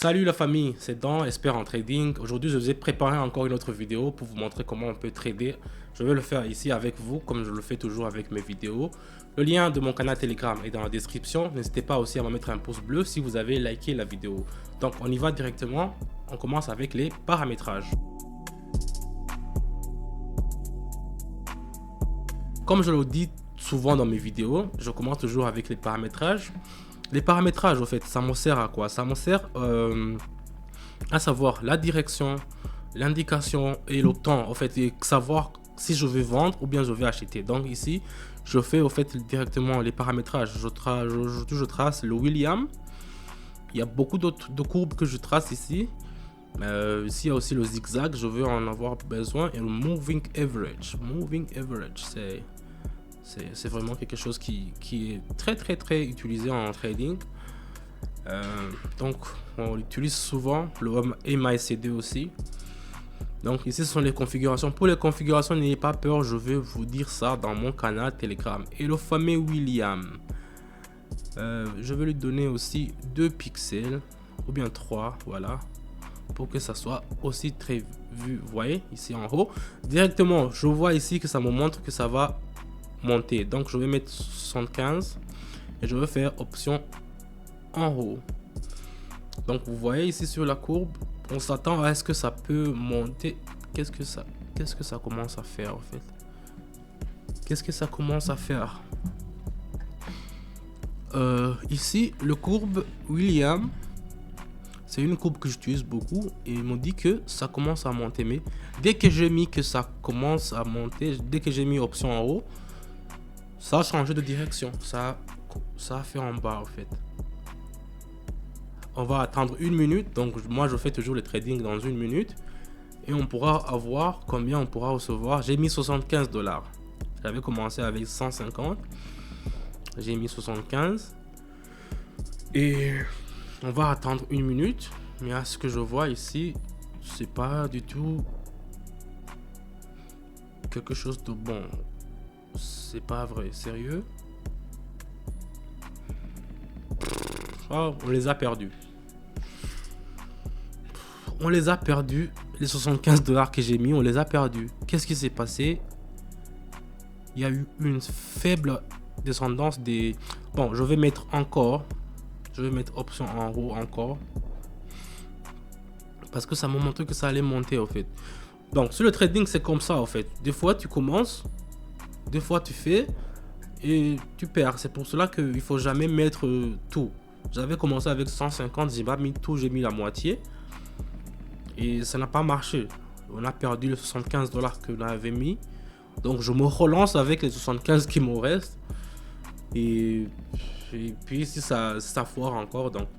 Salut la famille, c'est Dan, expert en trading. Aujourd'hui, je vous ai préparé encore une autre vidéo pour vous montrer comment on peut trader. Je vais le faire ici avec vous, comme je le fais toujours avec mes vidéos. Le lien de mon canal Telegram est dans la description. N'hésitez pas aussi à me mettre un pouce bleu si vous avez liké la vidéo. Donc, on y va directement. On commence avec les paramétrages. Comme je le dis souvent dans mes vidéos, je commence toujours avec les paramétrages. Les paramétrages, au fait, ça me sert à quoi? Ça me sert à savoir la direction, l'indication et le temps, en fait, et savoir si je vais vendre ou bien je vais acheter. Donc ici, je fais au fait directement les paramétrages. Je trace le William. Il y a beaucoup d'autres courbes que je trace ici. Ici, il y a aussi le zigzag, je veux en avoir besoin. Et le moving average. Moving average, c'est vraiment quelque chose qui est très utilisé en trading. Donc on l'utilise souvent, le MACD aussi. Donc ici ce sont les configurations. Pour les configurations, n'ayez pas peur, je vais vous dire ça dans mon canal Telegram. Et le fameux William, je vais lui donner aussi 2 pixels ou bien 3, voilà, pour que ça soit aussi très vu. Vous voyez ici en haut directement, je vois ici que ça me montre que ça va monter. Donc je vais mettre 75 et je vais faire option en haut. Donc vous voyez ici sur la courbe, on s'attend à ce que ça peut monter. Qu'est-ce que ça commence à faire en fait? Qu'est-ce que ça commence à faire? Ici le courbe William, c'est une courbe que j'utilise beaucoup et il me dit que ça commence à monter, mais dès que j'ai mis que ça commence à monter, dès que j'ai mis option en haut, ça a changé de direction, ça a fait en bas en fait. On va attendre 1 minute, donc moi je fais toujours le trading dans 1 minute et on pourra avoir combien on pourra recevoir. J'ai mis 75 $. J'avais commencé avec 150, j'ai mis 75 et on va attendre 1 minute. Mais à ce que je vois ici, c'est pas du tout quelque chose de bon. C'est pas vrai, sérieux. Oh, on les a perdus. On les a perdus. Les 75 $ que j'ai mis, on les a perdus. Qu'est-ce qui s'est passé? Il y a eu une faible descendance des... Bon, je vais mettre encore. Je vais mettre option en haut encore. Parce que ça m'a montré que ça allait monter en fait. Donc sur le trading, c'est comme ça en fait. Des fois, tu commences. Des fois, tu fais. Et tu perds. C'est pour cela qu'il ne faut jamais mettre tout. J'avais commencé avec 150, j'ai pas mis tout, j'ai mis la moitié. Et ça n'a pas marché. On a perdu les 75 $ que l'on avait mis. Donc je me relance avec les 75 qui me restent. Et puis si ça foire encore, donc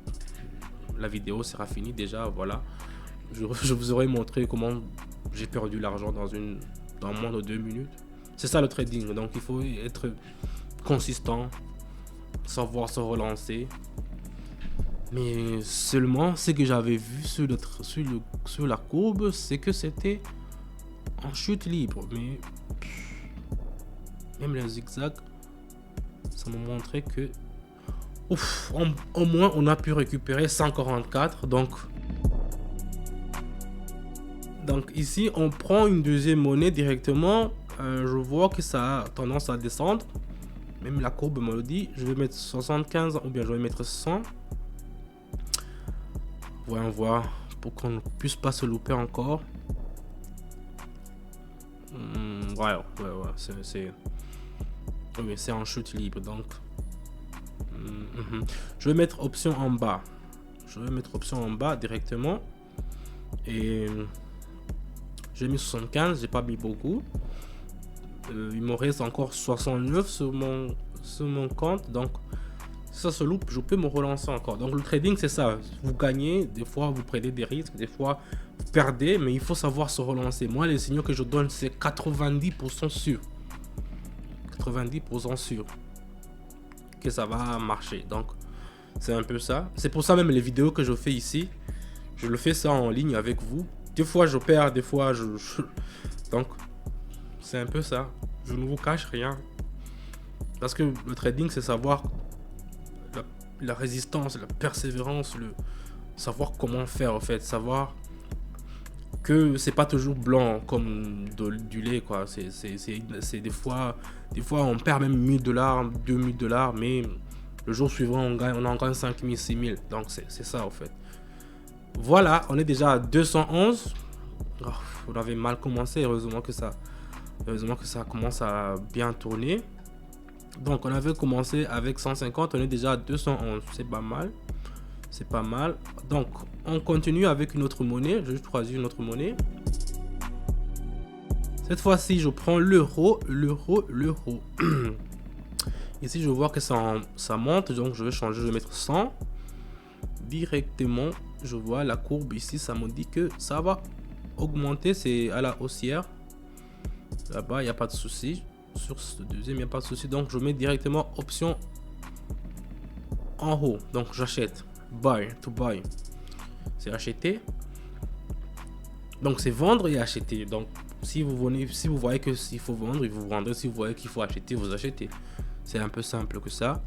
la vidéo sera finie déjà. Voilà. Je vous aurais montré comment j'ai perdu l'argent dans moins de 2 minutes. C'est ça le trading. Donc il faut être consistant, savoir se relancer. Mais seulement ce que j'avais vu sur la courbe, c'est que c'était en chute libre. Mais même les zigzags, ça me montrait que ouf, au moins on a pu récupérer 144. Donc ici on prend une deuxième monnaie directement. Je vois que ça a tendance à descendre. Même la courbe me le dit. Je vais mettre 75 ou bien je vais mettre 100. Voyons voir pour qu'on ne puisse pas se louper encore. Ouais, c'est en chute libre donc. Je vais mettre option en bas. Je vais mettre option en bas directement. Et j'ai mis 75, j'ai pas mis beaucoup. Il me reste encore 69 sur mon compte. Donc ça se loupe, je peux me relancer encore. Donc le trading, c'est ça. Vous gagnez, des fois vous prenez des risques, des fois vous perdez, mais il faut savoir se relancer. Moi, les signaux que je donne, c'est 90% sûr. 90% sûr que ça va marcher. Donc c'est un peu ça. C'est pour ça même les vidéos que je fais ici, je le fais ça en ligne avec vous. Des fois je perds, des fois donc c'est un peu ça. Je ne vous cache rien. Parce que le trading, c'est savoir la résistance, la persévérance, savoir comment faire en fait, savoir que c'est pas toujours blanc comme du lait quoi. C'est des fois on perd même 1000 $, 2000 $, mais le jour suivant on en gagne 5000, 6000. Donc c'est ça en fait. Voilà, on est déjà à 211. Oh, on avait mal commencé, heureusement que ça commence à bien tourner. Donc on avait commencé avec 150, on est déjà à 211, c'est pas mal. C'est pas mal. Donc on continue avec une autre monnaie. Je vais choisir une autre monnaie. Cette fois-ci, je prends l'euro. Ici, je vois que ça monte, donc je vais changer, je vais mettre 100. Directement, je vois la courbe ici, ça me dit que ça va augmenter, c'est à la haussière. Là-bas, il n'y a pas de souci. Sur ce deuxième, il n'y a pas de souci. Donc, je mets directement option en haut. Donc, j'achète. Buy, to buy. C'est acheter. Donc, c'est vendre et acheter. Donc, si vous voyez que s'il faut vendre, vous vendez. Si vous voyez qu'il faut acheter, vous achetez. C'est un peu simple que ça.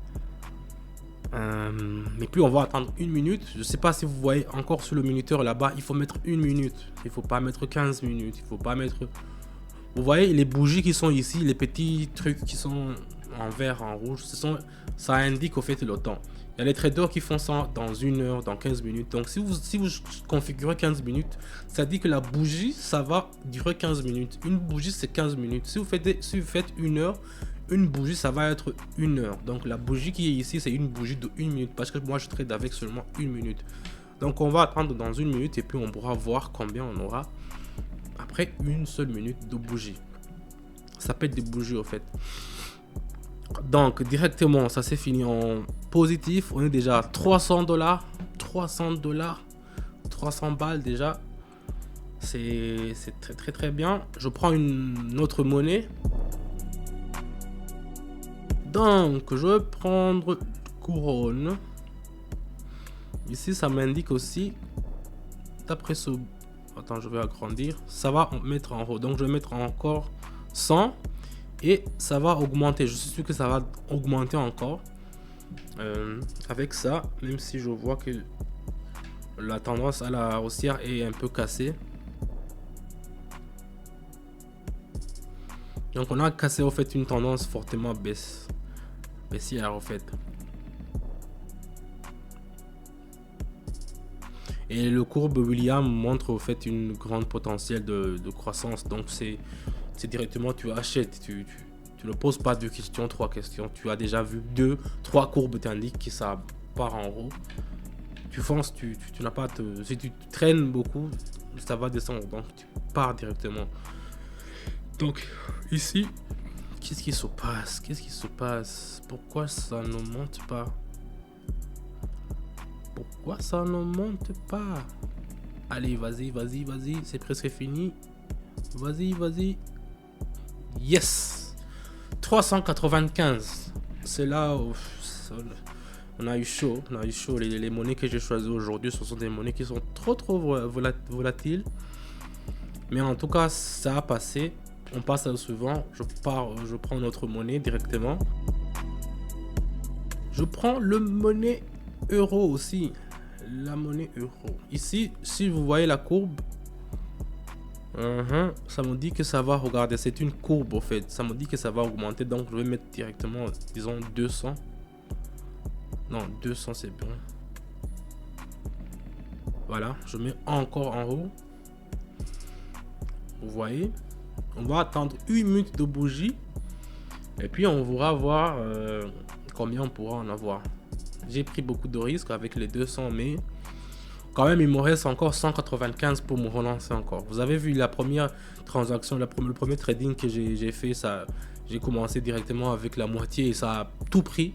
Mais puis on va attendre 1 minute. Je sais pas si vous voyez encore sur le minuteur là-bas, il faut mettre 1 minute. Il faut pas mettre 15 minutes. Il faut pas mettre. Vous voyez les bougies qui sont ici, les petits trucs qui sont en vert, en rouge, ça indique au fait le temps. Il y a les traders qui font ça dans 1 heure, dans 15 minutes. Donc si vous configurez 15 minutes, ça dit que la bougie, ça va durer 15 minutes. Une bougie, c'est 15 minutes. Si vous faites 1 heure, une bougie, ça va être 1 heure. Donc la bougie qui est ici, c'est une bougie de 1 minute. Parce que moi, je trade avec seulement 1 minute. Donc on va attendre dans 1 minute et puis on pourra voir combien on aura après une seule minute de bougie. Ça peut être des bougies au fait. Donc directement, ça s'est fini en positif. On est déjà à 300 $. 300 $. 300 balles déjà. C'est très très très bien. Je prends une autre monnaie. Donc, je vais prendre couronne. Ici, ça m'indique aussi, d'après ce... Attends, je vais agrandir. Ça va mettre en haut. Donc, je vais mettre encore 100. Et ça va augmenter. Je suis sûr que ça va augmenter encore. Avec ça, même si je vois que la tendance à la haussière est un peu cassée. Donc, on a cassé, au fait, une tendance fortement baissière en fait. Et le courbe William montre au fait une grande potentiel de croissance. Donc c'est directement tu achètes, tu ne poses pas 2 questions, 3 questions. Tu as déjà vu 2, 3 courbes t'indiquent que ça part en haut. Tu fonces, tu n'as pas si tu traînes beaucoup, ça va descendre. Donc tu pars directement. Donc ici, qu'est-ce qui se passe? Qu'est-ce qui se passe? Pourquoi ça ne monte pas? Pourquoi ça ne monte pas? Allez, vas-y. C'est presque fini. Vas-y. Yes! 395. C'est là où on a eu chaud. Les monnaies que j'ai choisies aujourd'hui, ce sont des monnaies qui sont trop volatiles. Mais en tout cas, ça a passé. On passe au suivant. Je prends notre monnaie directement. Je prends le monnaie euro aussi. La monnaie euro. Ici, si vous voyez la courbe, ça me dit que ça va, regardez, c'est une courbe au fait. Ça me dit que ça va augmenter. Donc, je vais mettre directement, disons, 200. Non, 200, c'est bon. Voilà, je mets encore en haut. Vous voyez? On va attendre 1 minute de bougie. Et puis on va voir combien on pourra en avoir. J'ai pris beaucoup de risques avec les 200, mais quand même il me reste encore 195 pour me relancer encore. Vous avez vu la première transaction, le premier trading que j'ai fait, ça, j'ai commencé directement avec la moitié et ça a tout pris.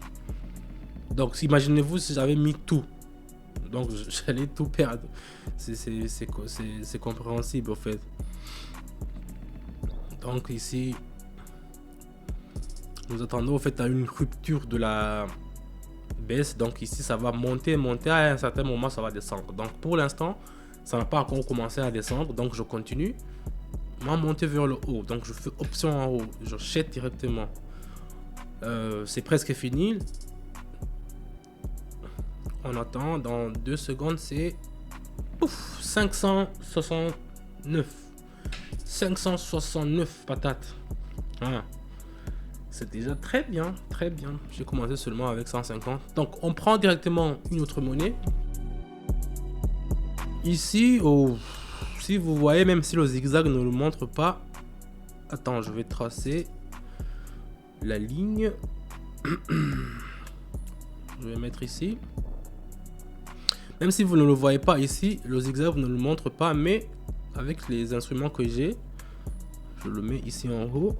Donc imaginez-vous si j'avais mis tout. Donc j'allais tout perdre. C'est compréhensible en fait. Donc ici, nous attendons en fait à une rupture de la baisse. Donc ici, ça va monter. À un certain moment, ça va descendre. Donc pour l'instant, ça n'a pas encore commencé à descendre. Donc je continue à monter vers le haut. Donc je fais option en haut. Je jette directement. C'est presque fini. On attend. Dans 2 secondes, c'est 569. 569 patates. Voilà. C'est déjà très bien, très bien. J'ai commencé seulement avec 150. Donc, on prend directement une autre monnaie. Ici, si vous voyez, même si le zigzag ne le montre pas. Attends, je vais tracer la ligne. Je vais mettre ici. Même si vous ne le voyez pas ici, le zigzag ne le montre pas. Mais avec les instruments que j'ai, je le mets ici en haut.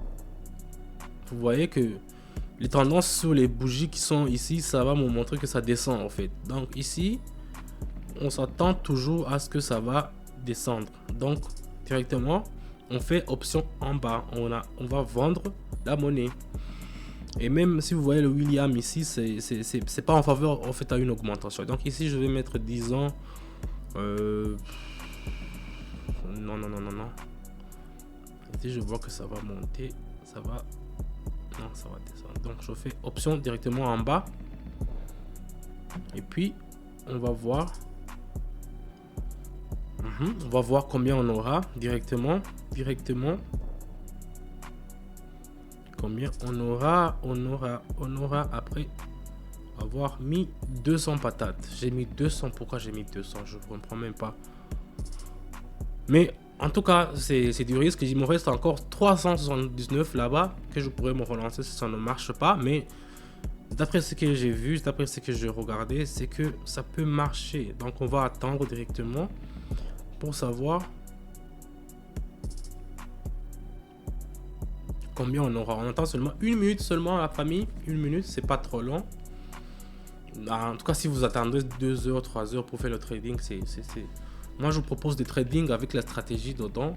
Vous voyez que les tendances sur les bougies qui sont ici, ça va me montrer que ça descend en fait. Donc ici, on s'attend toujours à ce que ça va descendre. Donc directement, on fait option en bas. On va vendre la monnaie. Et même si vous voyez le William ici, c'est pas en faveur en fait à une augmentation. Donc ici, je vais mettre 10 ans. Non. Ici, je vois que ça va monter. Ça va... Non, ça va descendre. Donc je fais option directement en bas. Et puis, on va voir. On va voir combien on aura directement. Combien on aura après avoir mis 200 patates. J'ai mis 200. Pourquoi j'ai mis 200? Je ne comprends même pas. Mais en tout cas, c'est du risque. Il me reste encore 379 là-bas que je pourrais me relancer si ça ne marche pas. Mais d'après ce que j'ai vu, d'après ce que j'ai regardé, c'est que ça peut marcher. Donc on va attendre directement pour savoir combien on aura. On attend seulement 1 minute seulement, la famille. 1 minute, c'est pas trop long. En tout cas, si vous attendez 2 heures, 3 heures pour faire le trading, moi je vous propose des trading avec la stratégie dedans,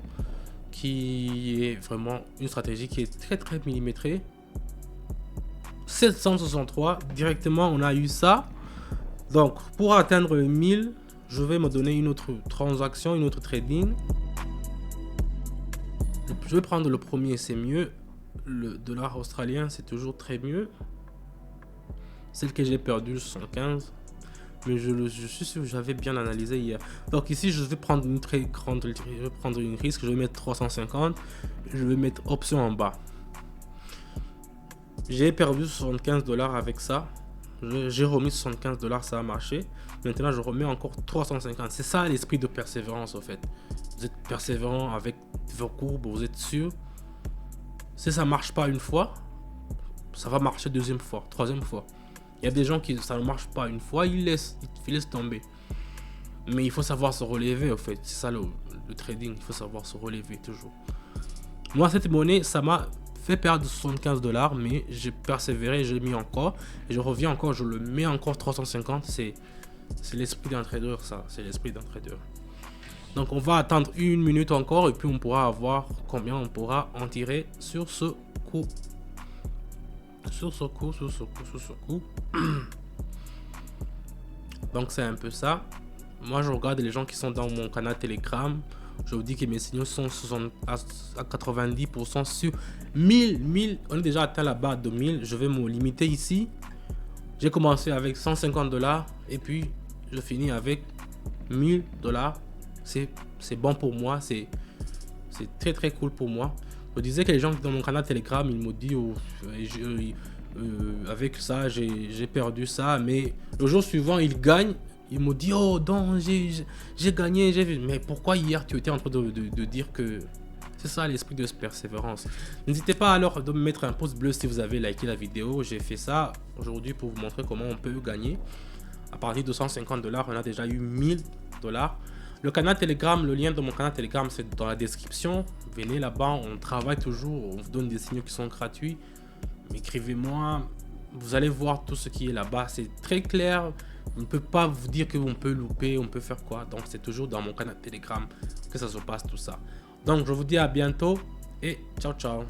qui est vraiment une stratégie qui est très millimétrée. 763 directement, on a eu ça. Donc pour atteindre le 1000, je vais me donner une autre transaction, une autre trading. Je vais prendre le premier, c'est mieux. Le dollar australien, c'est toujours très mieux. Celle que j'ai perdue, 75. Mais je suis sûr que j'avais bien analysé hier. Donc ici, je vais prendre une très grande, je vais prendre une risque. Je vais mettre 350. Je vais mettre option en bas. J'ai perdu 75 $ avec ça. J'ai remis 75 $, ça a marché. Maintenant, je remets encore 350. C'est ça l'esprit de persévérance, en fait. Vous êtes persévérant avec vos courbes, vous êtes sûr. Si ça marche pas une fois, ça va marcher deuxième fois, troisième fois. Il y a des gens qui ça ne marche pas une fois, ils laissent tomber. Mais il faut savoir se relever, en fait. C'est ça le trading, il faut savoir se relever toujours. Moi, cette monnaie, ça m'a fait perdre 75 $, mais j'ai persévéré, j'ai mis encore. Et je reviens encore, je le mets encore 350. C'est l'esprit d'un trader, ça. C'est l'esprit d'un trader. Donc, on va attendre 1 minute encore et puis on pourra voir combien on pourra en tirer sur ce coup. Sur ce coup. Donc, c'est un peu ça. Moi, je regarde les gens qui sont dans mon canal Telegram. Je vous dis que mes signaux sont à 90% sur 1000. On est déjà atteint la barre de 1000. Je vais me limiter ici. J'ai commencé avec 150 $ et puis je finis avec 1000 $. C'est bon pour moi. C'est très cool pour moi. Je disais que les gens dans mon canal Telegram, ils m'ont dit avec ça, j'ai perdu ça. Mais le jour suivant, ils gagnent. Il me dit, oh non, j'ai gagné, j'ai vu. Mais pourquoi hier tu étais en train de dire que... C'est ça l'esprit de persévérance. N'hésitez pas alors de me mettre un pouce bleu si vous avez liké la vidéo. J'ai fait ça aujourd'hui pour vous montrer comment on peut gagner. À partir de 150 $, on a déjà eu 1000 $. Le canal Telegram, le lien de mon canal Telegram, c'est dans la description. Venez là-bas, on travaille toujours, on vous donne des signaux qui sont gratuits. Écrivez-moi, vous allez voir tout ce qui est là-bas. C'est très clair. On ne peut pas vous dire qu'on peut louper, on peut faire quoi. Donc c'est toujours dans mon canal Telegram que ça se passe tout ça. Donc je vous dis à bientôt et ciao ciao.